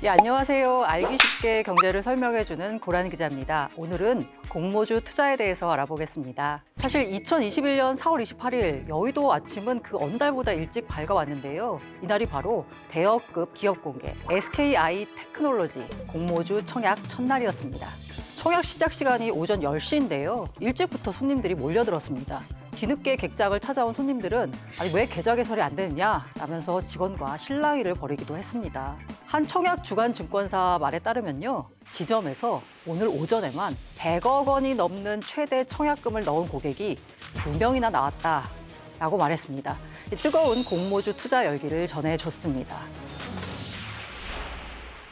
안녕하세요. 알기 쉽게 경제를 설명해주는 고란 기자입니다. 오늘은 공모주 투자에 대해서 알아보겠습니다. 사실 2021년 4월 28일 여의도 아침은 그 어느 달보다 일찍 밝아왔는데요. 이날이 바로 대여급 기업 공개 SKI 테크놀로지 공모주 청약 첫날이었습니다. 청약 시작 시간이 오전 10시인데요. 일찍부터 손님들이 몰려들었습니다. 뒤늦게 객장을 찾아온 손님들은 아니 왜 계좌 개설이 안 되느냐 라면서 직원과 실랑이를 벌이기도 했습니다. 한 청약 주간 증권사 말에 따르면요. 지점에서 오늘 오전에만 100억 원이 넘는 최대 청약금을 넣은 고객이 2명이나 나왔다라고 말했습니다. 뜨거운 공모주 투자 열기를 전해줬습니다.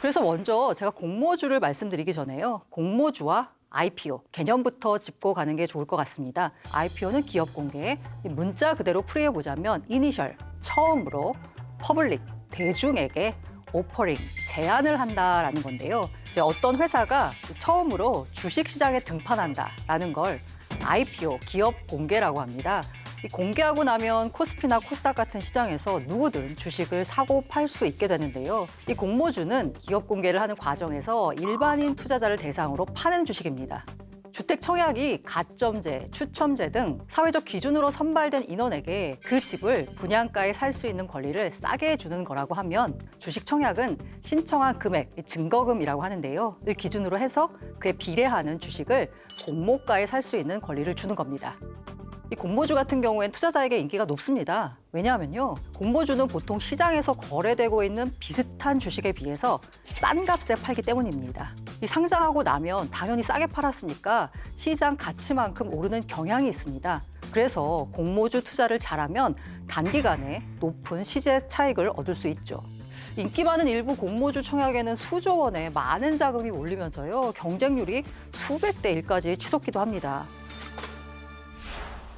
그래서 먼저 제가 공모주를 말씀드리기 전에요. 공모주와 IPO 개념부터 짚고 가는 게 좋을 것 같습니다. IPO는 기업 공개, 문자 그대로 풀이해보자면 이니셜, 처음으로, 퍼블릭, 대중에게 오퍼링, 제안을 한다라는 건데요. 이제 어떤 회사가 처음으로 주식시장에 등판한다라는 걸 IPO, 기업 공개라고 합니다. 이 공개하고 나면 코스피나 코스닥 같은 시장에서 누구든 주식을 사고 팔 수 있게 되는데요. 이 공모주는 기업 공개를 하는 과정에서 일반인 투자자를 대상으로 파는 주식입니다. 주택 청약이 가점제, 추첨제 등 사회적 기준으로 선발된 인원에게 그 집을 분양가에 살 수 있는 권리를 싸게 주는 거라고 하면 주식 청약은 신청한 금액, 증거금이라고 하는데요. 을 기준으로 해서 그에 비례하는 주식을 공모가에 살 수 있는 권리를 주는 겁니다. 이 공모주 같은 경우엔 투자자에게 인기가 높습니다. 왜냐하면요. 공모주는 보통 시장에서 거래되고 있는 비슷한 주식에 비해서 싼 값에 팔기 때문입니다. 이 상장하고 나면 당연히 싸게 팔았으니까 시장 가치만큼 오르는 경향이 있습니다. 그래서 공모주 투자를 잘하면 단기간에 높은 시세 차익을 얻을 수 있죠. 인기 많은 일부 공모주 청약에는 수조 원의 많은 자금이 몰리면서요. 경쟁률이 수백 대 1까지 치솟기도 합니다.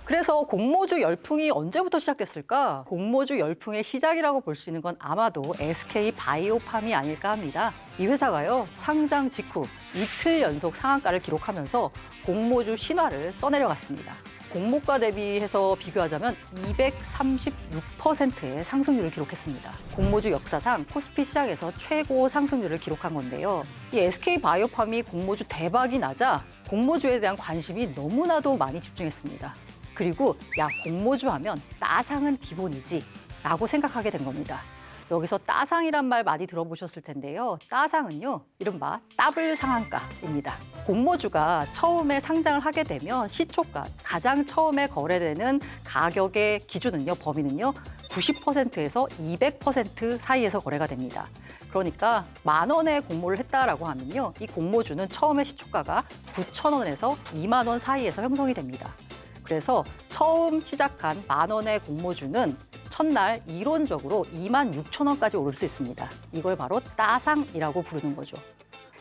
그래서 공모주 열풍이 언제부터 시작됐을까? 공모주 열풍의 시작이라고 볼 수 있는 건 아마도 SK 바이오팜이 아닐까 합니다. 이 회사가요, 상장 직후 이틀 연속 상한가를 기록하면서 공모주 신화를 써내려갔습니다. 공모가 대비해서 비교하자면 236%의 상승률을 기록했습니다. 공모주 역사상 코스피 시장에서 최고 상승률을 기록한 건데요. 이 SK 바이오팜이 공모주 대박이 나자 공모주에 대한 관심이 너무나도 많이 집중했습니다. 그리고 공모주 하면 따상은 기본이지 라고 생각하게 된 겁니다. 여기서 따상이란 말 많이 들어보셨을 텐데요. 따상은요, 이른바 더블 상한가입니다. 공모주가 처음에 상장을 하게 되면 시초가, 가장 처음에 거래되는 가격의 기준은요, 범위는요, 90%에서 200% 사이에서 거래가 됩니다. 그러니까 10,000원에 공모를 했다라고 하면요, 이 공모주는 처음에 시초가가 9,000원에서 20,000원 사이에서 형성이 됩니다. 그래서 처음 시작한 10,000원의 공모주는 첫날 이론적으로 26,000원까지 오를 수 있습니다. 이걸 바로 따상이라고 부르는 거죠.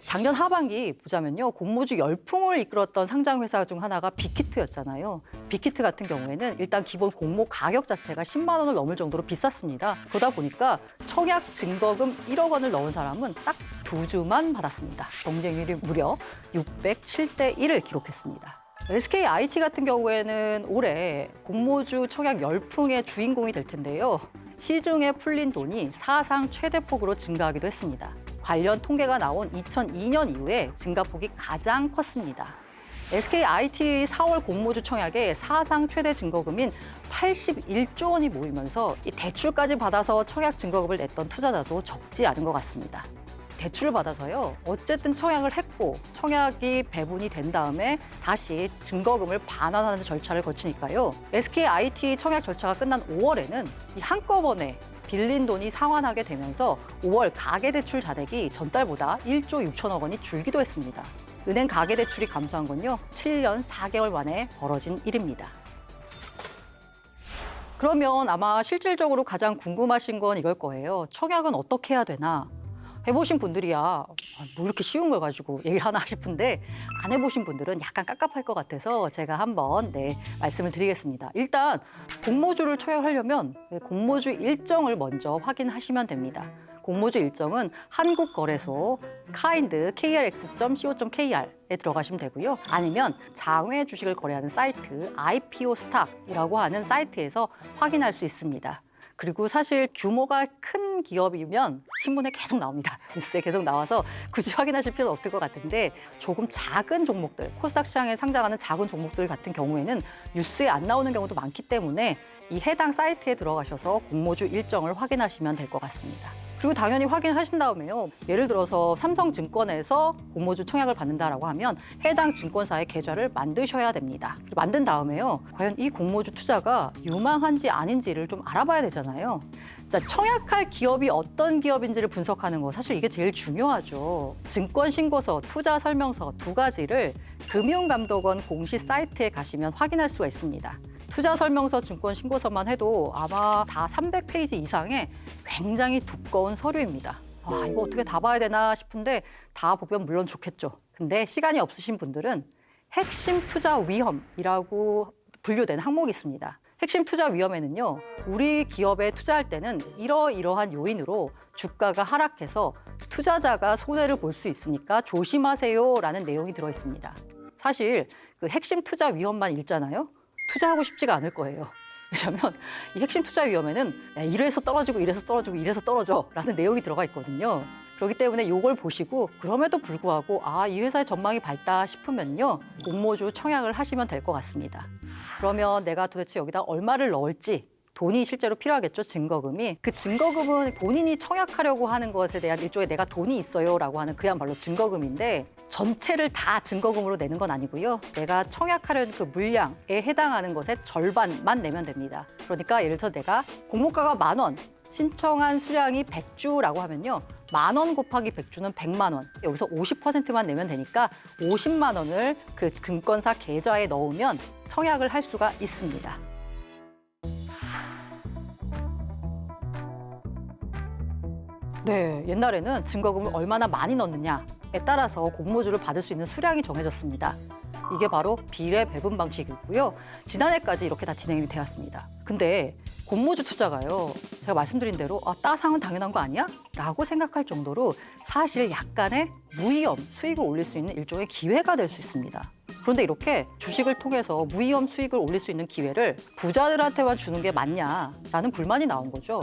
작년 하반기 보자면요. 공모주 열풍을 이끌었던 상장회사 중 하나가 빅히트였잖아요. 빅히트 같은 경우에는 일단 기본 공모 가격 자체가 10만 원을 넘을 정도로 비쌌습니다. 그러다 보니까 청약 증거금 1억 원을 넣은 사람은 딱 2주만 받았습니다. 경쟁률이 무려 607대 1을 기록했습니다. SKIT 같은 경우에는 올해 공모주 청약 열풍의 주인공이 될 텐데요. 시중에 풀린 돈이 사상 최대폭으로 증가하기도 했습니다. 관련 통계가 나온 2002년 이후에 증가폭이 가장 컸습니다. SKIT 4월 공모주 청약에 사상 최대 증거금인 81조 원이 모이면서 이 대출까지 받아서 청약 증거금을 냈던 투자자도 적지 않은 것 같습니다. 대출을 받아서요. 어쨌든 청약을 했고 청약이 배분이 된 다음에 다시 증거금을 반환하는 절차를 거치니까요. SKIT 청약 절차가 끝난 5월에는 이 한꺼번에 빌린 돈이 상환하게 되면서 5월 가계대출 잔액이 전달보다 1조 6천억 원이 줄기도 했습니다. 은행 가계대출이 감소한 건요. 7년 4개월 만에 벌어진 일입니다. 그러면 아마 실질적으로 가장 궁금하신 건 이걸 거예요. 청약은 어떻게 해야 되나? 해보신 분들이야 뭐 이렇게 쉬운 걸 가지고 얘기를 하나 싶은데 안 해보신 분들은 약간 깝깝할 것 같아서 제가 한번 말씀을 드리겠습니다. 일단 공모주를 청약하려면 공모주 일정을 먼저 확인하시면 됩니다. 공모주 일정은 한국거래소 카인드 krx.co.kr에 들어가시면 되고요. 아니면 장외 주식을 거래하는 사이트 IPO 스탁이라고 하는 사이트에서 확인할 수 있습니다. 그리고 사실 규모가 큰 기업이면 신문에 계속 나옵니다. 뉴스에 계속 나와서 굳이 확인하실 필요는 없을 것 같은데 조금 작은 종목들, 코스닥 시장에 상장하는 작은 종목들 같은 경우에는 뉴스에 안 나오는 경우도 많기 때문에 이 해당 사이트에 들어가셔서 공모주 일정을 확인하시면 될 것 같습니다. 그리고 당연히 확인하신 다음에요. 예를 들어서 삼성증권에서 공모주 청약을 받는다라고 하면 해당 증권사의 계좌를 만드셔야 됩니다. 만든 다음에요. 과연 이 공모주 투자가 유망한지 아닌지를 좀 알아봐야 되잖아요. 자, 청약할 기업이 어떤 기업인지를 분석하는 거 사실 이게 제일 중요하죠. 증권신고서, 투자설명서 두 가지를 금융감독원 공식 사이트에 가시면 확인할 수가 있습니다. 투자설명서, 증권신고서만 해도 아마 다 300페이지 이상의 굉장히 두꺼운 서류입니다. 와, 이거 어떻게 다 봐야 되나 싶은데 다 보면 물론 좋겠죠. 근데 시간이 없으신 분들은 핵심 투자 위험이라고 분류된 항목이 있습니다. 핵심 투자 위험에는요, 우리 기업에 투자할 때는 이러이러한 요인으로 주가가 하락해서 투자자가 손해를 볼 수 있으니까 조심하세요라는 내용이 들어 있습니다. 사실 그 핵심 투자 위험만 읽잖아요. 투자하고 싶지가 않을 거예요. 왜냐하면 이 핵심 투자 위험에는 이래서 떨어지고 이래서 떨어지고 이래서 떨어져라는 내용이 들어가 있거든요. 그렇기 때문에 이걸 보시고 그럼에도 불구하고 이 회사의 전망이 밝다 싶으면요. 공모주 청약을 하시면 될 것 같습니다. 그러면 내가 도대체 여기다 얼마를 넣을지 돈이 실제로 필요하겠죠, 증거금이. 그 증거금은 본인이 청약하려고 하는 것에 대한 일종의 내가 돈이 있어요라고 하는 그야말로 증거금인데 전체를 다 증거금으로 내는 건 아니고요. 내가 청약하려는 그 물량에 해당하는 것의 절반만 내면 됩니다. 그러니까 예를 들어서 내가 공모가가 10,000원, 신청한 수량이 100주라고 하면요. 10,000원 곱하기 100주는 100만 원. 여기서 50%만 내면 되니까 50만 원을 그 증권사 계좌에 넣으면 청약을 할 수가 있습니다. 네, 옛날에는 증거금을 얼마나 많이 넣느냐에 따라서 공모주를 받을 수 있는 수량이 정해졌습니다. 이게 바로 비례 배분 방식이고요. 지난해까지 이렇게 다 진행이 되었습니다. 근데 공모주 투자가요, 제가 말씀드린 대로 따상은 당연한 거 아니야? 라고 생각할 정도로 사실 약간의 무위험 수익을 올릴 수 있는 일종의 기회가 될 수 있습니다. 그런데 이렇게 주식을 통해서 무위험 수익을 올릴 수 있는 기회를 부자들한테만 주는 게 맞냐라는 불만이 나온 거죠.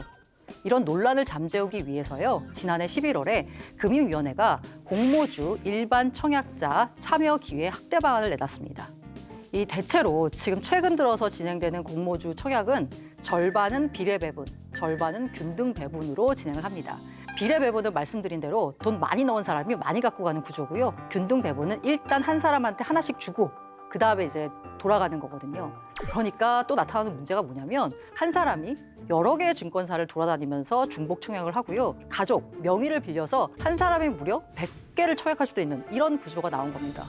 이런 논란을 잠재우기 위해서요. 지난해 11월에 금융위원회가 공모주 일반 청약자 참여 기회 확대 방안을 내놨습니다. 이 대체로 지금 최근 들어서 진행되는 공모주 청약은 절반은 비례 배분, 절반은 균등 배분으로 진행을 합니다. 비례 배분은 말씀드린 대로 돈 많이 넣은 사람이 많이 갖고 가는 구조고요. 균등 배분은 일단 한 사람한테 하나씩 주고 그 다음에 이제 돌아가는 거거든요. 그러니까 또 나타나는 문제가 뭐냐면 한 사람이 여러 개의 증권사를 돌아다니면서 중복 청약을 하고요. 가족, 명의를 빌려서 한 사람이 무려 100개를 청약할 수도 있는 이런 구조가 나온 겁니다.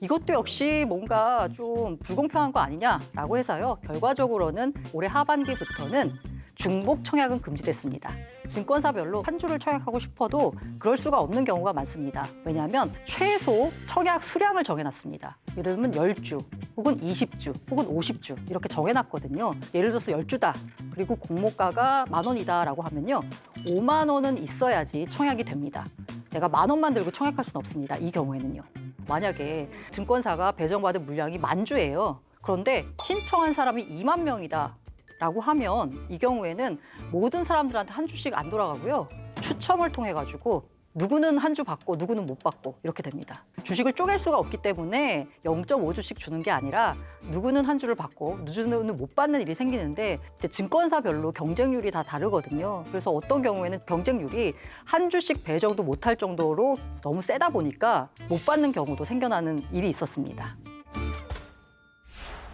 이것도 역시 뭔가 좀 불공평한 거 아니냐라고 해서요. 결과적으로는 올해 하반기부터는 중복 청약은 금지됐습니다. 증권사별로 한 주를 청약하고 싶어도 그럴 수가 없는 경우가 많습니다. 왜냐하면 최소 청약 수량을 정해놨습니다. 예를 들면 10주, 혹은 20주, 혹은 50주 이렇게 정해놨거든요. 예를 들어서 10주다, 그리고 공모가가 10,000원이다라고 하면요. 5만 원은 있어야지 청약이 됩니다. 내가 10,000원만 들고 청약할 수는 없습니다. 이 경우에는요. 만약에 증권사가 배정받은 물량이 10,000주예요. 그런데 신청한 사람이 2만 명이다. 라고 하면 이 경우에는 모든 사람들한테 한 주씩 안 돌아가고요. 추첨을 통해 가지고 누구는 한 주 받고 누구는 못 받고 이렇게 됩니다. 주식을 쪼갤 수가 없기 때문에 0.5주씩 주는 게 아니라 누구는 한 주를 받고 누구는 못 받는 일이 생기는데 이제 증권사별로 경쟁률이 다 다르거든요. 그래서 어떤 경우에는 경쟁률이 한 주씩 배정도 못할 정도로 너무 세다 보니까 못 받는 경우도 생겨나는 일이 있었습니다.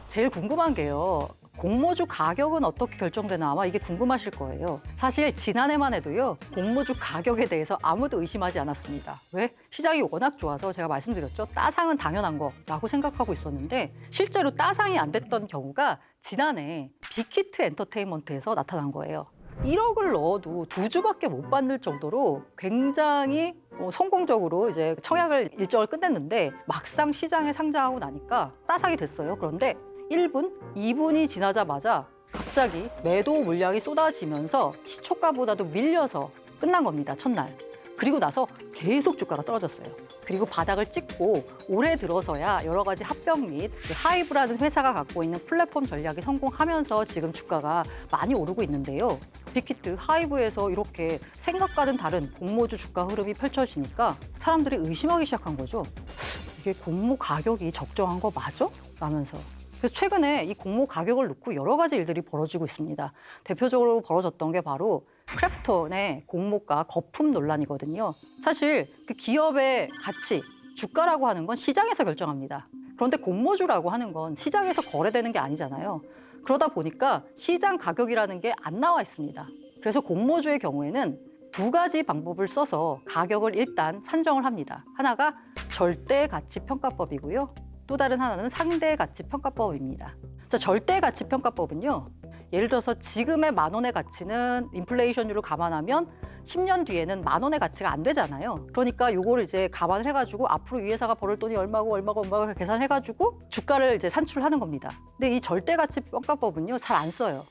제일 궁금한 게요. 공모주 가격은 어떻게 결정되나 아마 이게 궁금하실 거예요. 사실 지난해만 해도요. 공모주 가격에 대해서 아무도 의심하지 않았습니다. 왜? 시장이 워낙 좋아서 제가 말씀드렸죠. 따상은 당연한 거라고 생각하고 있었는데 실제로 따상이 안 됐던 경우가 지난해 빅히트 엔터테인먼트에서 나타난 거예요. 1억을 넣어도 2주밖에 못 받을 정도로 굉장히 성공적으로 이제 청약을 일정을 끝냈는데 막상 시장에 상장하고 나니까 따상이 됐어요. 그런데 1분, 2분이 지나자마자 갑자기 매도 물량이 쏟아지면서 시초가보다도 밀려서 끝난 겁니다, 첫날. 그리고 나서 계속 주가가 떨어졌어요. 그리고 바닥을 찍고 올해 들어서야 여러 가지 합병 및 하이브라는 회사가 갖고 있는 플랫폼 전략이 성공하면서 지금 주가가 많이 오르고 있는데요. 빅히트 하이브에서 이렇게 생각과는 다른 공모주 주가 흐름이 펼쳐지니까 사람들이 의심하기 시작한 거죠. 이게 공모 가격이 적정한 거 맞아? 라면서. 그래서 최근에 이 공모 가격을 놓고 여러 가지 일들이 벌어지고 있습니다. 대표적으로 벌어졌던 게 바로 크래프톤의 공모가 거품 논란이거든요. 사실 그 기업의 가치, 주가라고 하는 건 시장에서 결정합니다. 그런데 공모주라고 하는 건 시장에서 거래되는 게 아니잖아요. 그러다 보니까 시장 가격이라는 게 안 나와 있습니다. 그래서 공모주의 경우에는 두 가지 방법을 써서 가격을 일단 산정을 합니다. 하나가 절대가치평가법이고요. 또 다른 하나는 상대가치평가법입니다. 자, 절대가치평가법은요. 예를 들어서 지금의 10,000원의 가치는 인플레이션율을 감안하면 10년 뒤에는 10,000원의 가치가 안 되잖아요. 그러니까 이거를 이제 감안을 해가지고 앞으로 이 회사가 벌을 돈이 얼마고 계산해가지고 주가를 이제 산출하는 겁니다. 근데 이 절대가치평가법은요, 잘 안 써요.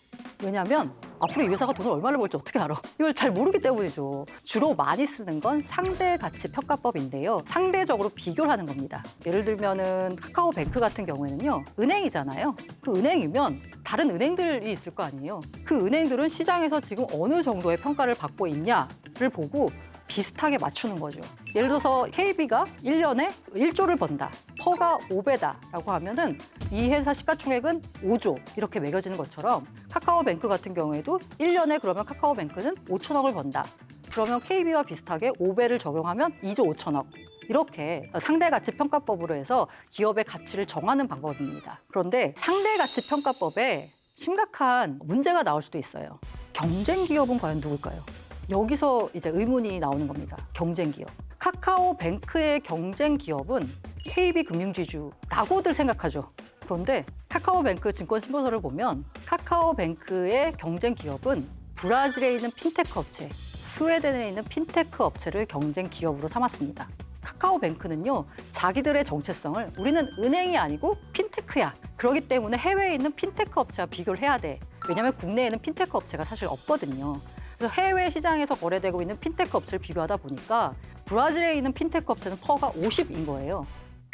왜냐하면 앞으로 이 회사가 돈을 얼마를 벌지 어떻게 알아? 이걸 잘 모르기 때문이죠. 주로 많이 쓰는 건 상대가치평가법인데요. 상대적으로 비교를 하는 겁니다. 예를 들면은 카카오뱅크 같은 경우에는요. 은행이잖아요. 그 은행이면 다른 은행들이 있을 거 아니에요. 그 은행들은 시장에서 지금 어느 정도의 평가를 받고 있냐를 보고 비슷하게 맞추는 거죠. 예를 들어서 KB가 1년에 1조를 번다. 퍼가 5배다라고 하면은 이 회사 시가총액은 5조 이렇게 매겨지는 것처럼 카카오뱅크 같은 경우에도 1년에 그러면 카카오뱅크는 5천억을 번다. 그러면 KB와 비슷하게 5배를 적용하면 2조 5천억. 이렇게 상대가치평가법으로 해서 기업의 가치를 정하는 방법입니다. 그런데 상대가치평가법에 심각한 문제가 나올 수도 있어요. 경쟁 기업은 과연 누굴까요? 여기서 이제 의문이 나오는 겁니다. 경쟁 기업. 카카오뱅크의 경쟁 기업은 KB금융지주라고들 생각하죠. 그런데 카카오뱅크 증권신고서를 보면 카카오뱅크의 경쟁 기업은 브라질에 있는 핀테크 업체, 스웨덴에 있는 핀테크 업체를 경쟁 기업으로 삼았습니다. 카카오뱅크는요, 자기들의 정체성을 우리는 은행이 아니고 핀테크야. 그렇기 때문에 해외에 있는 핀테크 업체와 비교를 해야 돼. 왜냐하면 국내에는 핀테크 업체가 사실 없거든요. 그래서 해외 시장에서 거래되고 있는 핀테크 업체를 비교하다 보니까 브라질에 있는 핀테크 업체는 퍼가 50인 거예요.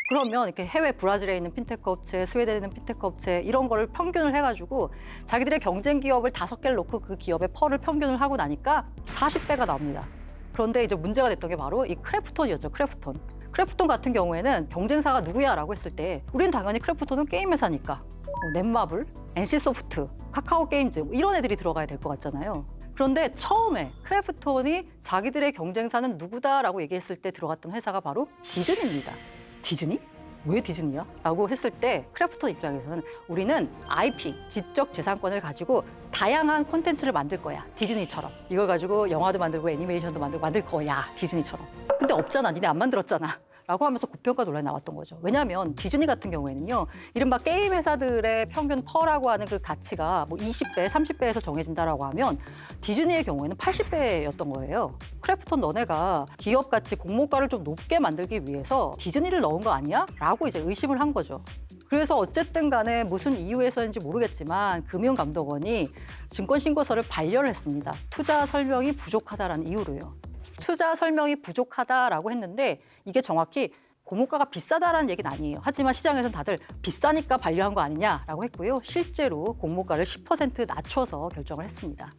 그러면 이렇게 해외 브라질에 있는 핀테크 업체, 스웨덴에 있는 핀테크 업체 이런 거를 평균을 해가지고 자기들의 경쟁 기업을 5개를 놓고 그 기업의 퍼를 평균을 하고 나니까 40배가 나옵니다. 그런데 이제 문제가 됐던 게 바로 이 크래프톤이었죠. 크래프톤 같은 경우에는 경쟁사가 누구야라고 했을 때 우리는 당연히 크래프톤은 게임 회사니까 넷마블, NC소프트, 카카오게임즈 이런 애들이 들어가야 될 것 같잖아요. 그런데 처음에 크래프톤이 자기들의 경쟁사는 누구다라고 얘기했을 때 들어갔던 회사가 바로 디즈니입니다. 디즈니? 왜 디즈니야? 라고 했을 때 크래프톤 입장에서는 우리는 IP, 지적 재산권을 가지고 다양한 콘텐츠를 만들 거야. 디즈니처럼. 이걸 가지고 영화도 만들고 애니메이션도 만들 거야. 디즈니처럼. 근데 없잖아. 니네 안 만들었잖아. 라고 하면서 고평가 논란이 나왔던 거죠. 왜냐하면 디즈니 같은 경우에는요. 이른바 게임 회사들의 평균 퍼라고 하는 그 가치가 뭐 20배, 30배에서 정해진다라고 하면 디즈니의 경우에는 80배였던 거예요. 크래프톤 너네가 기업 가치 공모가를 좀 높게 만들기 위해서 디즈니를 넣은 거 아니야? 라고 이제 의심을 한 거죠. 그래서 어쨌든 간에 무슨 이유에서인지 모르겠지만 금융감독원이 증권신고서를 반려를 했습니다. 투자 설명이 부족하다라는 이유로요. 투자 설명이 부족하다라고 했는데 이게 정확히 공모가가 비싸다라는 얘기는 아니에요. 하지만 시장에서는 다들 비싸니까 반려한 거 아니냐라고 했고요. 실제로 공모가를 10% 낮춰서 결정을 했습니다.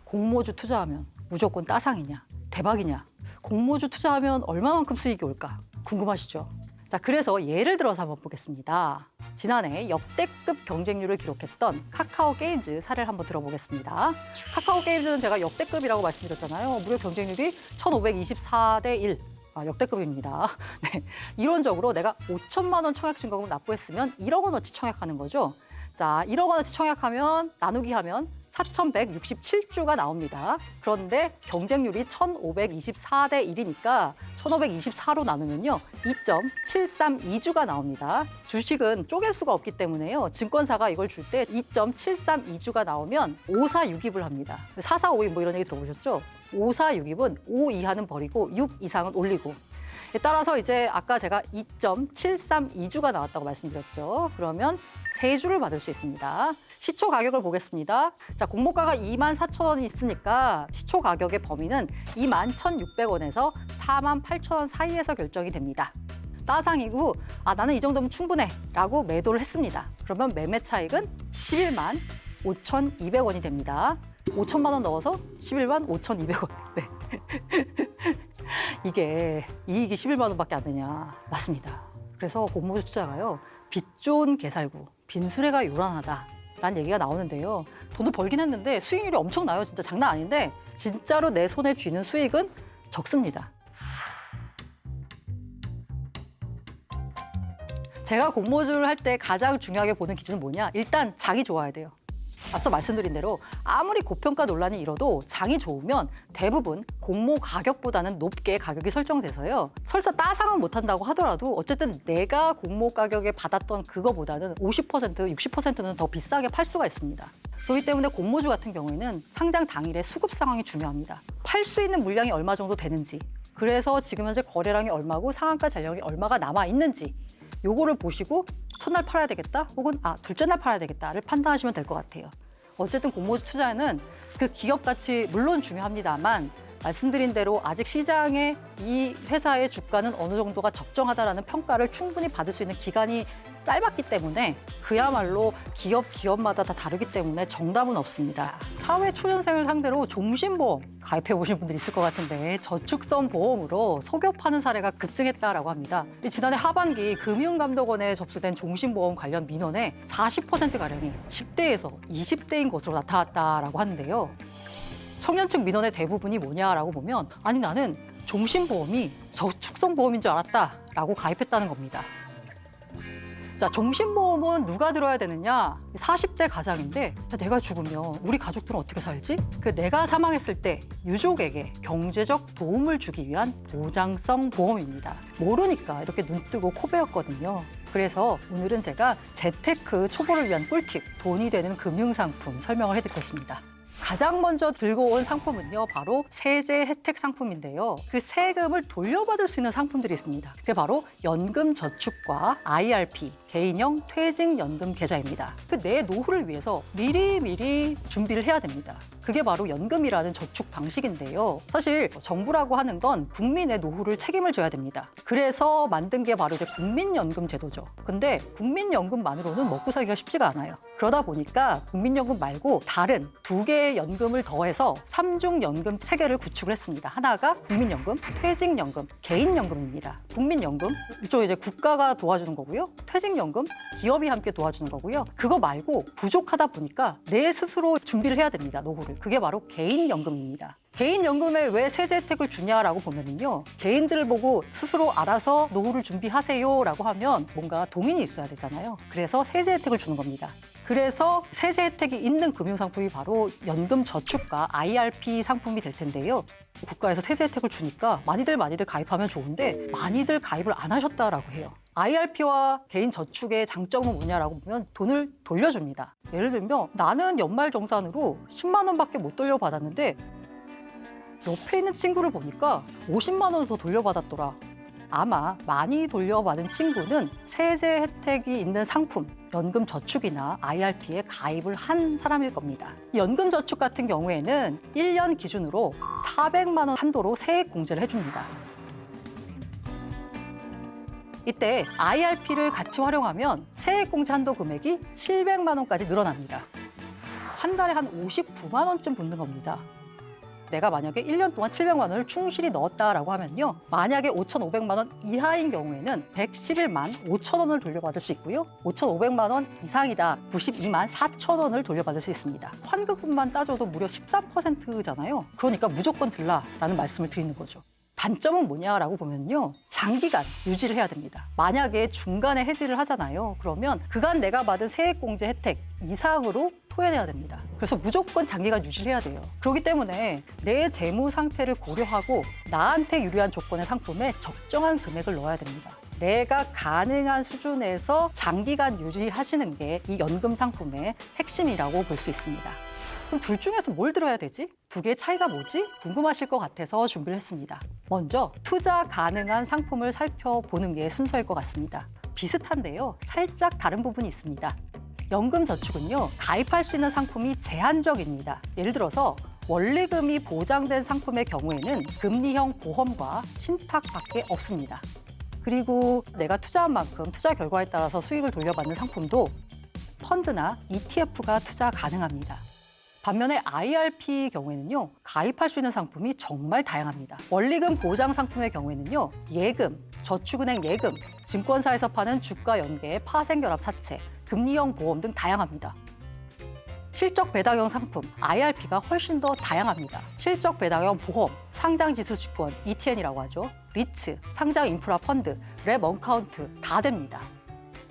공모주 투자하면 무조건 따상이냐, 대박이냐, 공모주 투자하면 얼마만큼 수익이 올까 궁금하시죠? 자, 그래서 예를 들어서 한번 보겠습니다. 지난해 역대급 경쟁률을 기록했던 카카오게임즈 사례를 한번 들어보겠습니다. 카카오게임즈는 제가 역대급이라고 말씀드렸잖아요. 무려 경쟁률이 1524대 1. 역대급입니다. 네. 이론적으로 내가 5천만 원 청약 증거금 납부했으면 1억 원어치 청약하는 거죠. 자, 1억 원어치 청약하면 나누기 하면 4,167주가 나옵니다. 그런데 경쟁률이 1,524대 1이니까 1,524로 나누면요. 2.732주가 나옵니다. 주식은 쪼갤 수가 없기 때문에요. 증권사가 이걸 줄 때 2.732주가 나오면 546입을 합니다. 445입 뭐 이런 얘기 들어보셨죠? 546입은 5 이하는 버리고 6 이상은 올리고 따라서 이제 아까 제가 2.732주가 나왔다고 말씀드렸죠. 그러면 3주를 받을 수 있습니다. 시초 가격을 보겠습니다. 자, 공모가가 24,000원이 있으니까 시초 가격의 범위는 21,600원에서 48,000원 사이에서 결정이 됩니다. 따상이고 나는 이 정도면 충분해 라고 매도를 했습니다. 그러면 매매 차익은 11만 5,200원이 됩니다. 5천만 원 넣어서 11만 5,200원. 네. 이게 이익이 11만 원밖에 안 되냐. 맞습니다. 그래서 공모주 투자가요. 빚 좋은 개살구, 빈수레가 요란하다라는 얘기가 나오는데요. 돈을 벌긴 했는데 수익률이 엄청나요. 진짜 장난 아닌데 진짜로 내 손에 쥐는 수익은 적습니다. 제가 공모주를 할 때 가장 중요하게 보는 기준은 뭐냐? 일단 장이 좋아야 돼요. 앞서 말씀드린 대로 아무리 고평가 논란이 일어도 장이 좋으면 대부분 공모 가격보다는 높게 가격이 설정돼서요. 설사 따상은 못한다고 하더라도 어쨌든 내가 공모 가격에 받았던 그거보다는 50%, 60%는 더 비싸게 팔 수가 있습니다. 그렇기 때문에 공모주 같은 경우에는 상장 당일의 수급 상황이 중요합니다. 팔 수 있는 물량이 얼마 정도 되는지, 그래서 지금 현재 거래량이 얼마고 상한가 잔량이 얼마가 남아 있는지 요거를 보시고 첫날 팔아야 되겠다 혹은 둘째 날 팔아야 되겠다를 판단하시면 될 것 같아요. 어쨌든 공모주 투자는 그 기업 가치 물론 중요합니다만 말씀드린 대로 아직 시장에 이 회사의 주가는 어느 정도가 적정하다라는 평가를 충분히 받을 수 있는 기간이 짧았기 때문에 그야말로 기업마다 다 다르기 때문에 정답은 없습니다. 사회 초년생을 상대로 종신보험 가입해 보신 분들이 있을 것 같은데 저축성 보험으로 속여파는 사례가 급증했다라고 합니다. 지난해 하반기 금융감독원에 접수된 종신보험 관련 민원의 40%가량이 10대에서 20대인 것으로 나타났다라고 하는데요. 청년층 민원의 대부분이 뭐냐라고 보면 나는 종신보험이 저축성 보험인 줄 알았다라고 가입했다는 겁니다. 자, 종신보험은 누가 들어야 되느냐? 40대 가장인데 내가 죽으면 우리 가족들은 어떻게 살지? 내가 사망했을 때 유족에게 경제적 도움을 주기 위한 보장성 보험입니다. 모르니까 이렇게 눈 뜨고 코 베었거든요. 그래서 오늘은 제가 재테크 초보를 위한 꿀팁, 돈이 되는 금융상품 설명을 해드리겠습니다. 가장 먼저 들고 온 상품은요, 바로 세제 혜택 상품인데요. 그 세금을 돌려받을 수 있는 상품들이 있습니다. 그게 바로 연금저축과 IRP, 개인형 퇴직연금 계좌입니다. 내 노후를 위해서 미리미리 준비를 해야 됩니다. 그게 바로 연금이라는 저축 방식인데요. 사실 정부라고 하는 건 국민의 노후를 책임을 져야 됩니다. 그래서 만든 게 바로 이제 국민연금 제도죠. 근데 국민연금만으로는 먹고 살기가 쉽지가 않아요. 그러다 보니까 국민연금 말고 다른 2개의 연금을 더해서 3중 연금 체계를 구축을 했습니다. 하나가 국민연금, 퇴직연금, 개인연금입니다. 국민연금, 이쪽 이제 국가가 도와주는 거고요. 퇴직연금, 기업이 함께 도와주는 거고요. 그거 말고 부족하다 보니까 내 스스로 준비를 해야 됩니다. 노후를. 그게 바로 개인연금입니다. 개인연금에 왜 세제 혜택을 주냐라고 보면은요, 개인들을 보고 스스로 알아서 노후를 준비하세요라고 하면 뭔가 동인이 있어야 되잖아요. 그래서 세제 혜택을 주는 겁니다. 그래서 세제 혜택이 있는 금융상품이 바로 연금저축과 IRP 상품이 될 텐데요. 국가에서 세제 혜택을 주니까 많이들 가입하면 좋은데 많이들 가입을 안 하셨다라고 해요. IRP와 개인저축의 장점은 뭐냐라고 보면 돈을 돌려줍니다. 예를 들면 나는 연말정산으로 10만 원밖에 못 돌려받았는데 옆에 있는 친구를 보니까 50만 원 더 돌려받았더라. 아마 많이 돌려받은 친구는 세제 혜택이 있는 상품, 연금저축이나 IRP에 가입을 한 사람일 겁니다. 연금저축 같은 경우에는 1년 기준으로 400만 원 한도로 세액 공제를 해줍니다. 이때 IRP를 같이 활용하면 세액 공제 한도 금액이 700만 원까지 늘어납니다. 한 달에 한 59만 원쯤 붙는 겁니다. 내가 만약에 1년 동안 700만 원을 충실히 넣었다라고 하면요. 만약에 5,500만 원 이하인 경우에는 111만 5천 원을 돌려받을 수 있고요. 5,500만 원 이상이다. 92만 4천 원을 돌려받을 수 있습니다. 환급분만 따져도 무려 13%잖아요. 그러니까 무조건 들라라는 말씀을 드리는 거죠. 단점은 뭐냐라고 보면요. 장기간 유지를 해야 됩니다. 만약에 중간에 해지를 하잖아요. 그러면 그간 내가 받은 세액공제 혜택 이상으로 토해내야 됩니다. 그래서 무조건 장기간 유지를 해야 돼요. 그렇기 때문에 내 재무 상태를 고려하고 나한테 유리한 조건의 상품에 적정한 금액을 넣어야 됩니다. 내가 가능한 수준에서 장기간 유지하시는 게 이 연금 상품의 핵심이라고 볼 수 있습니다. 그럼 둘 중에서 뭘 들어야 되지? 두 개의 차이가 뭐지? 궁금하실 것 같아서 준비를 했습니다. 먼저 투자 가능한 상품을 살펴보는 게 순서일 것 같습니다. 비슷한데요, 살짝 다른 부분이 있습니다. 연금저축은요, 가입할 수 있는 상품이 제한적입니다. 예를 들어서 원리금이 보장된 상품의 경우에는 금리형 보험과 신탁밖에 없습니다. 그리고 내가 투자한 만큼 투자 결과에 따라서 수익을 돌려받는 상품도 펀드나 ETF가 투자 가능합니다. 반면에 IRP 경우에는요, 가입할 수 있는 상품이 정말 다양합니다. 원리금 보장 상품의 경우에는요, 예금, 저축은행 예금, 증권사에서 파는 주가 연계 파생결합 사채, 금리형 보험 등 다양합니다. 실적 배당형 상품, IRP가 훨씬 더 다양합니다. 실적 배당형 보험, 상장지수 주권, ETN이라고 하죠. 리츠, 상장 인프라 펀드, 랩 언카운트 다 됩니다.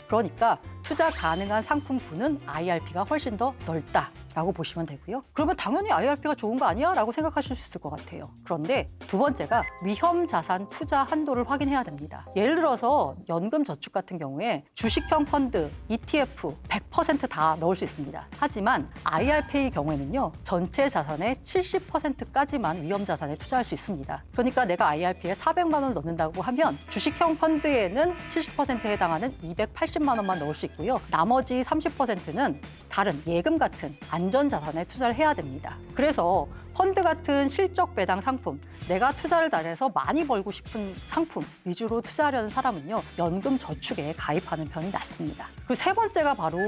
그러니까 투자 가능한 상품군은 IRP가 훨씬 더 넓다라고 보시면 되고요. 그러면 당연히 IRP가 좋은 거 아니야? 라고 생각하실 수 있을 것 같아요. 그런데 두 번째가 위험 자산 투자 한도를 확인해야 됩니다. 예를 들어서 연금 저축 같은 경우에 주식형 펀드, ETF 100% 다 넣을 수 있습니다. 하지만 IRP의 경우에는요, 전체 자산의 70%까지만 위험 자산에 투자할 수 있습니다. 그러니까 내가 IRP에 400만 원을 넣는다고 하면 주식형 펀드에는 70%에 해당하는 280만 원만 넣을 수 있고요. 나머지 30%는 다른 예금 같은 안전 자산에 투자를 해야 됩니다. 그래서 펀드 같은 실적 배당 상품, 내가 투자를 잘해서 많이 벌고 싶은 상품 위주로 투자하려는 사람은요, 연금 저축에 가입하는 편이 낫습니다. 그리고 세 번째가 바로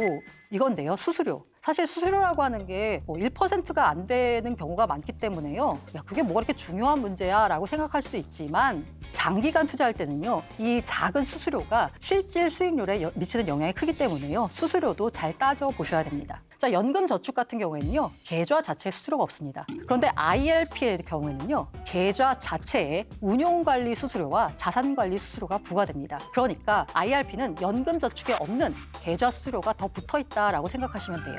이건데요, 수수료. 사실 수수료라고 하는 게 1%가 안 되는 경우가 많기 때문에요. 야, 그게 뭐가 그렇게 중요한 문제야? 라고 생각할 수 있지만 장기간 투자할 때는요, 이 작은 수수료가 실질 수익률에 미치는 영향이 크기 때문에요. 수수료도 잘 따져보셔야 됩니다. 자, 연금 저축 같은 경우에는요, 계좌 자체에 수수료가 없습니다. 그런데 IRP의 경우에는요, 계좌 자체에 운용관리 수수료와 자산관리 수수료가 부과됩니다. 그러니까 IRP는 연금 저축에 없는 계좌 수수료가 더 붙어있다라고 생각하시면 돼요.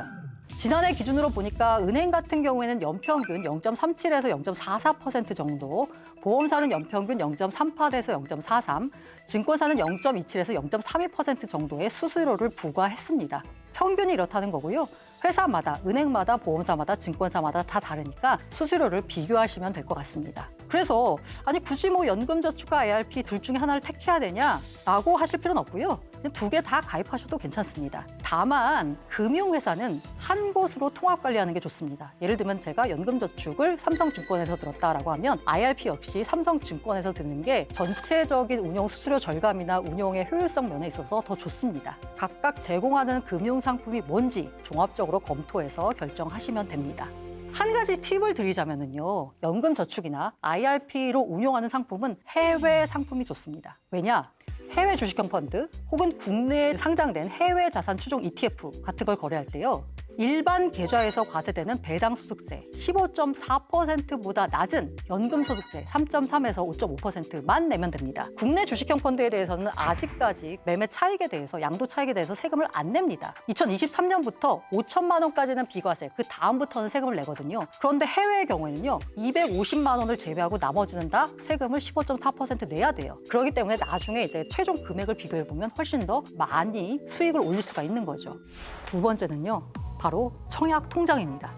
지난해 기준으로 보니까 은행 같은 경우에는 연평균 0.37에서 0.44% 정도, 보험사는 연평균 0.38에서 0.43, 증권사는 0.27에서 0.32% 정도의 수수료를 부과했습니다. 평균이 이렇다는 거고요. 회사마다, 은행마다, 보험사마다, 증권사마다 다 다르니까 수수료를 비교하시면 될 것 같습니다. 그래서 아니 굳이 뭐 연금저축과 IRP 둘 중에 하나를 택해야 되냐라고 하실 필요는 없고요. 두 개 다 가입하셔도 괜찮습니다. 다만 금융회사는 한 곳으로 통합관리하는 게 좋습니다. 예를 들면 제가 연금저축을 삼성증권에서 들었다라고 하면 IRP 역시 삼성증권에서 드는 게 전체적인 운용 수수료 절감이나 운용의 효율성 면에 있어서 더 좋습니다. 각각 제공하는 금융상품이 뭔지 종합적으로 검토해서 결정하시면 됩니다. 한 가지 팁을 드리자면요, 연금저축이나 IRP로 운용하는 상품은 해외 상품이 좋습니다. 왜냐? 해외 주식형 펀드 혹은 국내에 상장된 해외 자산 추종 ETF 같은 걸 거래할 때요, 일반 계좌에서 과세되는 배당 소득세 15.4%보다 낮은 연금 소득세 3.3에서 5.5%만 내면 됩니다. 국내 주식형 펀드에 대해서는 아직까지 매매 차익에 대해서, 양도 차익에 대해서 세금을 안 냅니다. 2023년부터 5천만 원까지는 비과세, 그 다음부터는 세금을 내거든요. 그런데 해외의 경우에는요, 250만 원을 제외하고 나머지는 다 세금을 15.4% 내야 돼요. 그렇기 때문에 나중에 이제 최종 금액을 비교해 보면 훨씬 더 많이 수익을 올릴 수가 있는 거죠. 두 번째는요, 바로 청약 통장입니다.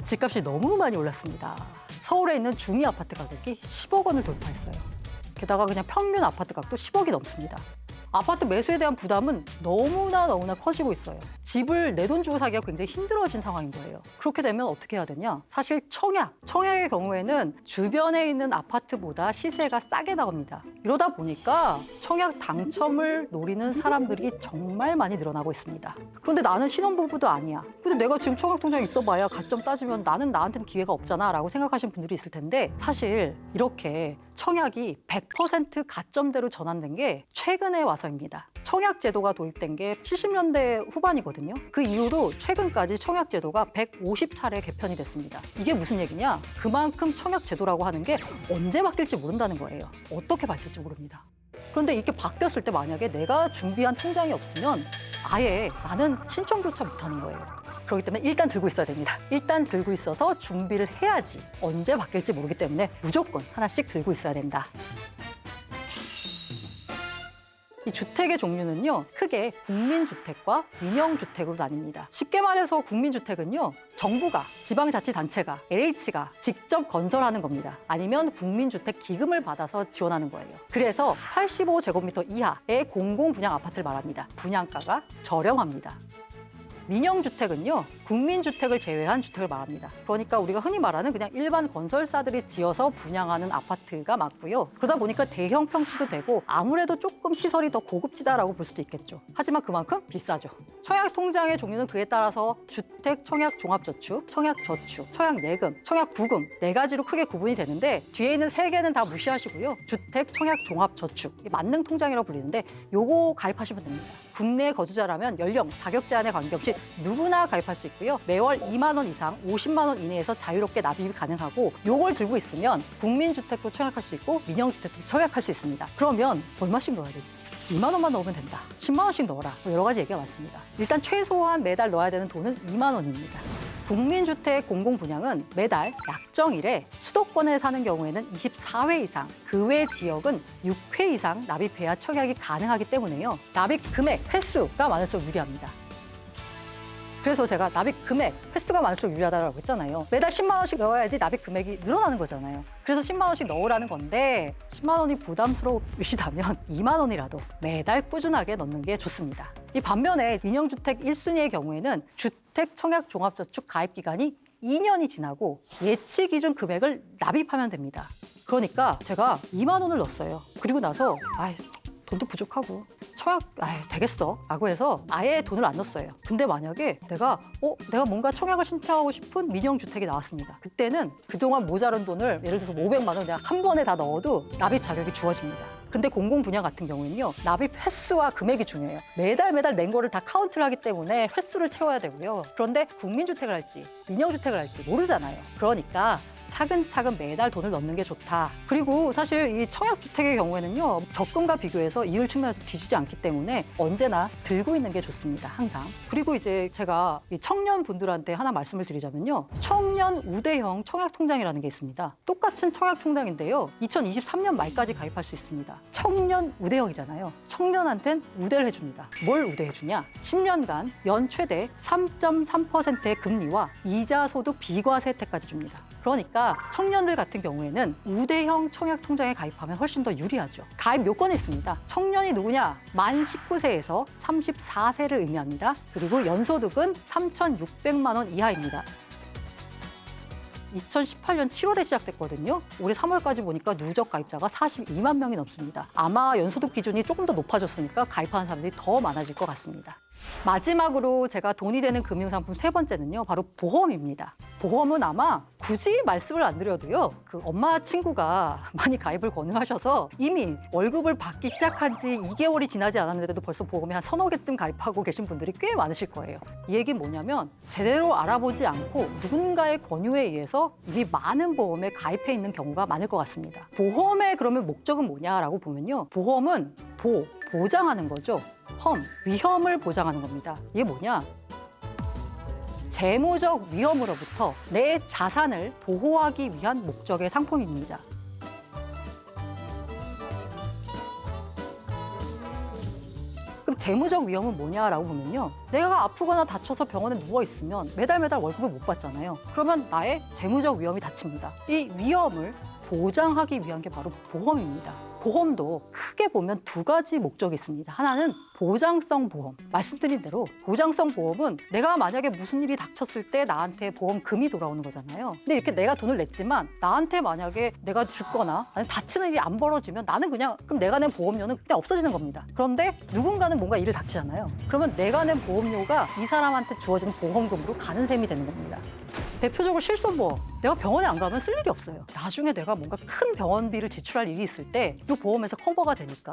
집값이 너무 많이 올랐습니다. 서울에 있는 중위 아파트 가격이 10억 원을 돌파했어요. 게다가 그냥 평균 아파트 값도 10억이 넘습니다. 아파트 매수에 대한 부담은 너무나 커지고 있어요. 집을 내 돈 주고 사기가 굉장히 힘들어진 상황인 거예요. 그렇게 되면 어떻게 해야 되냐? 사실 청약의 경우에는 주변에 있는 아파트보다 시세가 싸게 나옵니다. 이러다 보니까 청약 당첨을 노리는 사람들이 정말 많이 늘어나고 있습니다. 그런데 나는 신혼부부도 아니야. 근데 내가 지금 청약통장 있어봐야 가점 따지면 나한테는 기회가 없잖아 라고 생각하시는 분들이 있을 텐데, 사실 이렇게 청약이 100% 가점대로 전환된 게 최근에 와서입니다. 청약제도가 도입된 게 70년대 후반이거든요. 그 이후로 최근까지 청약제도가 150차례 개편이 됐습니다. 이게 무슨 얘기냐? 그만큼 청약제도라고 하는 게 언제 바뀔지 모른다는 거예요. 어떻게 바뀔지 모릅니다. 그런데 이렇게 바뀌었을 때 만약에 내가 준비한 통장이 없으면 아예 나는 신청조차 못하는 거예요. 그렇기 때문에 일단 들고 있어야 됩니다. 일단 들고 있어서 준비를 해야지 언제 바뀔지 모르기 때문에 무조건 하나씩 들고 있어야 된다. 이 주택의 종류는요, 크게 국민주택과 민영주택으로 나뉩니다. 쉽게 말해서 국민주택은요, 정부가, 지방자치단체가, LH가 직접 건설하는 겁니다. 아니면 국민주택 기금을 받아서 지원하는 거예요. 그래서 85제곱미터 이하의 공공분양 아파트를 말합니다. 분양가가 저렴합니다. 민영주택은요, 국민주택을 제외한 주택을 말합니다. 그러니까 우리가 흔히 말하는 그냥 일반 건설사들이 지어서 분양하는 아파트가 맞고요. 그러다 보니까 대형 평수도 되고 아무래도 조금 시설이 더 고급지다라고 볼 수도 있겠죠. 하지만 그만큼 비싸죠. 청약통장의 종류는 그에 따라서 주택, 청약종합저축, 청약저축, 청약예금, 청약부금 4가지로 크게 구분이 되는데 뒤에 있는 3개는 다 무시하시고요. 주택, 청약종합저축, 만능통장이라고 불리는데 요거 가입하시면 됩니다. 국내 거주자라면 연령, 자격 제한에 관계없이 누구나 가입할 수 있고요. 매월 2만 원 이상 50만 원 이내에서 자유롭게 납입이 가능하고 요걸 들고 있으면 국민주택도 청약할 수 있고 민영주택도 청약할 수 있습니다. 그러면 얼마씩 넣어야 되지? 2만 원만 넣으면 된다. 10만 원씩 넣어라. 여러 가지 얘기가 많습니다. 일단 최소한 매달 넣어야 되는 돈은 2만 원입니다. 국민주택 공공분양은 매달 약정일에 수도권에 사는 경우에는 24회 이상, 그 외 지역은 6회 이상 납입해야 청약이 가능하기 때문에요. 납입 금액, 횟수가 많을수록 유리합니다. 그래서 제가 납입 금액, 횟수가 많을수록 유리하다고 했잖아요. 매달 10만 원씩 넣어야지 납입 금액이 늘어나는 거잖아요. 그래서 10만 원씩 넣으라는 건데 10만 원이 부담스러우시다면 2만 원이라도 매달 꾸준하게 넣는 게 좋습니다. 이 반면에 민영주택 1순위의 경우에는 주택 청약종합저축 가입 기간이 2년이 지나고 예치 기준 금액을 납입하면 됩니다. 그러니까 제가 2만 원을 넣었어요. 그리고 나서 돈도 부족하고 청약 되겠어 라고 해서 아예 돈을 안 넣었어요. 근데 만약에 내가 뭔가 청약을 신청하고 싶은 민영주택이 나왔습니다. 그때는 그동안 모자란 돈을 예를 들어서 500만 원 내가 한 번에 다 넣어도 납입 자격이 주어집니다. 근데 공공분양 같은 경우에는요, 납입 횟수와 금액이 중요해요. 매달 낸 거를 다 카운트를 하기 때문에 횟수를 채워야 되고요. 그런데 국민주택을 할지 민영주택을 할지 모르잖아요. 그러니까 차근차근 매달 돈을 넣는 게 좋다. 그리고 사실 이 청약주택의 경우에는요, 적금과 비교해서 이율 측면에서 뒤지지 않기 때문에 언제나 들고 있는 게 좋습니다. 항상. 그리고 이제 제가 이 청년분들한테 하나 말씀을 드리자면요. 청년 우대형 청약통장이라는 게 있습니다. 똑같은 청약통장인데요. 2023년 말까지 가입할 수 있습니다. 청년 우대형이잖아요. 청년한텐 우대를 해줍니다. 뭘 우대해주냐? 10년간 연 최대 3.3%의 금리와 이자 소득 비과세 혜택까지 줍니다. 그러니까 청년들 같은 경우에는 우대형 청약통장에 가입하면 훨씬 더 유리하죠. 가입 요건이 있습니다. 청년이 누구냐? 만 19세에서 34세를 의미합니다. 그리고 연소득은 3,600만 원 이하입니다. 2018년 7월에 시작됐거든요. 올해 3월까지 보니까 누적 가입자가 42만 명이 넘습니다. 아마 연소득 기준이 조금 더 높아졌으니까 가입하는 사람들이 더 많아질 것 같습니다. 마지막으로 제가 돈이 되는 금융상품 3번째는요, 바로 보험입니다. 보험은 아마 굳이 말씀을 안 드려도요, 그 엄마 친구가 많이 가입을 권유하셔서 이미 월급을 받기 시작한 지 2개월이 지나지 않았는데도 벌써 보험에 한 3~4 개쯤 가입하고 계신 분들이 꽤 많으실 거예요. 이 얘기는 뭐냐면 제대로 알아보지 않고 누군가의 권유에 의해서 이미 많은 보험에 가입해 있는 경우가 많을 것 같습니다. 보험의 그러면 목적은 뭐냐라고 보면요, 보험은 보장하는 거죠. 위험을 보장하는 겁니다. 이게 뭐냐? 재무적 위험으로부터 내 자산을 보호하기 위한 목적의 상품입니다. 그럼 재무적 위험은 뭐냐라고 보면요, 내가 아프거나 다쳐서 병원에 누워있으면 매달 월급을 못 받잖아요. 그러면 나의 재무적 위험이 닥칩니다. 이 위험을 보장하기 위한 게 바로 보험입니다. 보험도 크게 보면 2가지 목적이 있습니다. 하나는 보장성 보험. 말씀드린 대로 보장성 보험은 내가 만약에 무슨 일이 닥쳤을 때 나한테 보험금이 돌아오는 거잖아요. 근데 이렇게 내가 돈을 냈지만 나한테 만약에 내가 죽거나 아니면 다치는 일이 안 벌어지면 나는 그럼 내가 낸 보험료는 그냥 없어지는 겁니다. 그런데 누군가는 뭔가 일을 닥치잖아요. 그러면 내가 낸 보험료가 이 사람한테 주어진 보험금으로 가는 셈이 되는 겁니다. 대표적으로 실손보험. 내가 병원에 안 가면 쓸 일이 없어요. 나중에 내가 뭔가 큰 병원비를 지출할 일이 있을 때 이 보험에서 커버가 되니까.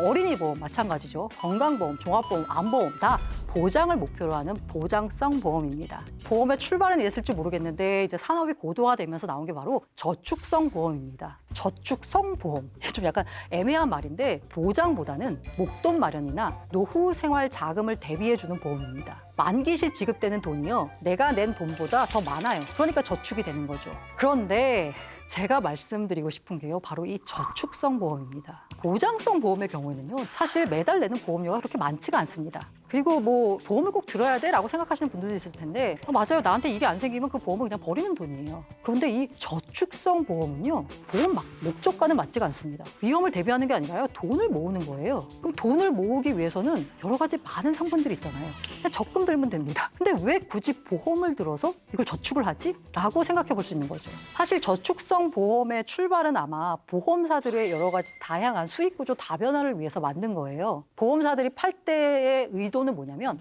어린이 보험 마찬가지죠. 건강보험, 종합보험, 암보험 다 보장을 목표로 하는 보장성 보험입니다. 보험의 출발은 이랬을지 모르겠는데 이제 산업이 고도화되면서 나온 게 바로 저축성 보험입니다. 저축성 보험. 좀 약간 애매한 말인데 보장보다는 목돈 마련이나 노후 생활 자금을 대비해주는 보험입니다. 만기 시 지급되는 돈이요, 내가 낸 돈보다 더 많아요. 그러니까 저축이 되는 거죠. 그런데 제가 말씀드리고 싶은 게요, 바로 이 저축성 보험입니다. 보장성 보험의 경우에는요, 사실 매달 내는 보험료가 그렇게 많지가 않습니다. 그리고 뭐 보험을 꼭 들어야 돼라고 생각하시는 분들도 있을 텐데 맞아요. 나한테 일이 안 생기면 그 보험은 그냥 버리는 돈이에요. 그런데 이 저축성 보험은요. 보험 목적과는 맞지가 않습니다. 위험을 대비하는 게 아니라요. 돈을 모으는 거예요. 그럼 돈을 모으기 위해서는 여러 가지 많은 상품들이 있잖아요. 그냥 적금 들면 됩니다. 근데 왜 굳이 보험을 들어서 이걸 저축을 하지? 라고 생각해 볼 수 있는 거죠. 사실 저축성 보험의 출발은 아마 보험사들의 여러 가지 다양한 수익 구조 다변화를 위해서 만든 거예요. 보험사들이 팔 때의 의도는 뭐냐면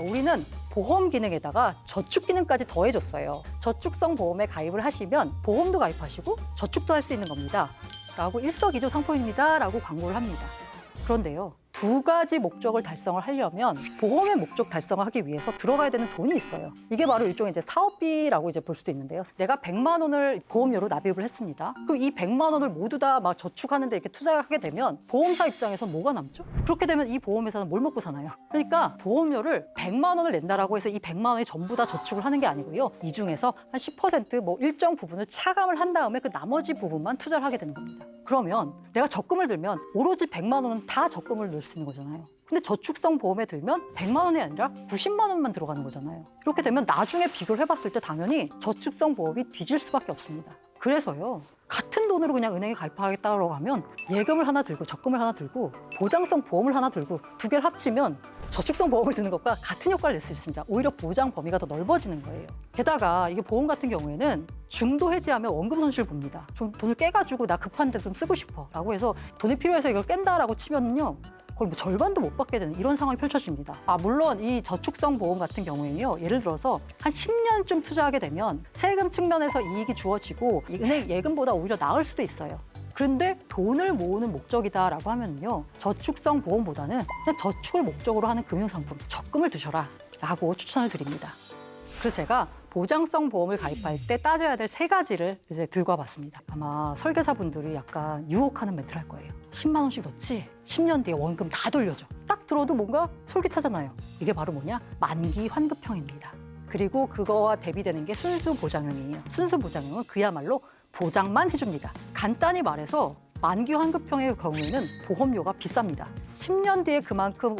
우리는 보험 기능에다가 저축 기능까지 더해줬어요. 저축성 보험에 가입을 하시면 보험도 가입하시고 저축도 할 수 있는 겁니다. 라고 일석이조 상품입니다. 라고 광고를 합니다. 그런데요. 두 가지 목적을 달성을 하려면 보험의 목적 달성을 하기 위해서 들어가야 되는 돈이 있어요. 이게 바로 일종의 이제 사업비라고 이제 볼 수도 있는데요. 내가 100만 원을 보험료로 납입을 했습니다. 그럼 이 100만 원을 모두 다 막 저축하는데 이렇게 투자하게 되면 보험사 입장에서 뭐가 남죠? 그렇게 되면 이 보험회사는 뭘 먹고 사나요? 그러니까 보험료를 100만 원을 낸다라고 해서 이 100만 원이 전부 다 저축을 하는 게 아니고요. 이 중에서 한 10% 뭐 일정 부분을 차감을 한 다음에 그 나머지 부분만 투자를 하게 되는 겁니다. 그러면 내가 적금을 들면 오로지 100만 원은 다 적금을 넣을 수 있는 거잖아요. 근데 저축성 보험에 들면 100만 원이 아니라 90만 원만 들어가는 거잖아요. 이렇게 되면 나중에 비교를 해봤을 때 당연히 저축성 보험이 뒤질 수밖에 없습니다. 그래서요. 같은 돈으로 그냥 은행에 가입하겠다고 하면 예금을 하나 들고 적금을 하나 들고 보장성 보험을 하나 들고 두 개를 합치면 저축성 보험을 드는 것과 같은 효과를 낼 수 있습니다. 오히려 보장 범위가 더 넓어지는 거예요. 게다가 이게 보험 같은 경우에는 중도 해지하면 원금 손실을 봅니다. 좀 돈을 깨가지고 나 급한데 좀 쓰고 싶어 라고 해서 돈이 필요해서 이걸 깬다라고 치면요. 거의 뭐 절반도 못 받게 되는 이런 상황이 펼쳐집니다. 물론 이 저축성 보험 같은 경우에는요. 예를 들어서 한 10년쯤 투자하게 되면 세금 측면에서 이익이 주어지고 이 은행 예금보다 오히려 나을 수도 있어요. 그런데 돈을 모으는 목적이다라고 하면요. 저축성 보험보다는 그냥 저축을 목적으로 하는 금융상품, 적금을 드셔라 라고 추천을 드립니다. 그래서 제가 보장성 보험을 가입할 때 따져야 될 3가지를 이제 들고 와봤습니다. 아마 설계사분들이 약간 유혹하는 멘트를 할 거예요. 10만 원씩 넣지 10년 뒤에 원금 다 돌려줘. 딱 들어도 뭔가 솔깃하잖아요. 이게 바로 뭐냐? 만기 환급형입니다. 그리고 그거와 대비되는 게 순수 보장형이에요. 순수 보장형은 그야말로 보장만 해줍니다. 간단히 말해서 만기 환급형의 경우에는 보험료가 비쌉니다. 10년 뒤에 그만큼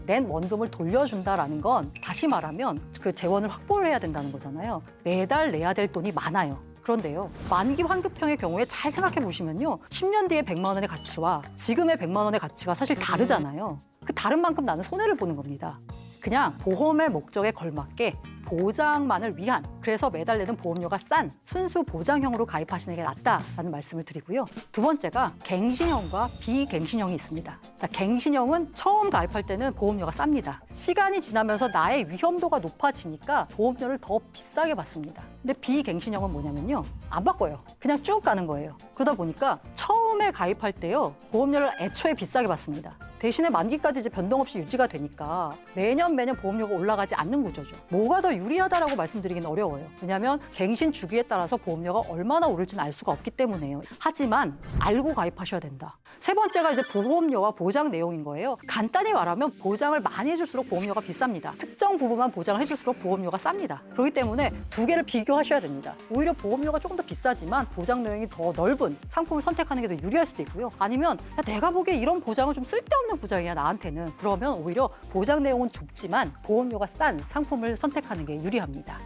낸 원금을 돌려준다라는 건 다시 말하면 그 재원을 확보를 해야 된다는 거잖아요. 매달 내야 될 돈이 많아요. 그런데요. 만기 환급형의 경우에 잘 생각해 보시면요. 10년 뒤에 100만 원의 가치와 지금의 100만 원의 가치가 사실 다르잖아요. 그 다른 만큼 나는 손해를 보는 겁니다. 그냥 보험의 목적에 걸맞게 보장만을 위한, 그래서 매달 내는 보험료가 싼 순수 보장형으로 가입하시는 게 낫다라는 말씀을 드리고요. 두 번째가 갱신형과 비갱신형이 있습니다. 자, 갱신형은 처음 가입할 때는 보험료가 쌉니다. 시간이 지나면서 나의 위험도가 높아지니까 보험료를 더 비싸게 받습니다. 근데 비갱신형은 뭐냐면요. 안 바꿔요. 그냥 쭉 가는 거예요. 그러다 보니까 처음에 가입할 때요. 보험료를 애초에 비싸게 받습니다. 대신에 만기까지 이제 변동 없이 유지가 되니까 매년 보험료가 올라가지 않는 구조죠. 뭐가 더 유리하다라고 말씀드리기는 어려워요. 왜냐하면 갱신 주기에 따라서 보험료가 얼마나 오를지는 알 수가 없기 때문에요. 하지만 알고 가입하셔야 된다. 세 번째가 이제 보험료와 보장 내용인 거예요. 간단히 말하면 보장을 많이 해줄수록 보험료가 비쌉니다. 특정 부분만 보장을 해줄수록 보험료가 쌉니다. 그렇기 때문에 두 개를 비교하셔야 됩니다. 오히려 보험료가 조금 더 비싸지만 보장 내용이 더 넓은 상품을 선택하는 게 더 유리할 수도 있고요. 아니면 내가 보기에 이런 보장은 좀 쓸데없는 보장이야 나한테는. 그러면 오히려 보장 내용은 좁지만 보험료가 싼 상품을 선택하는 게 유리합니다.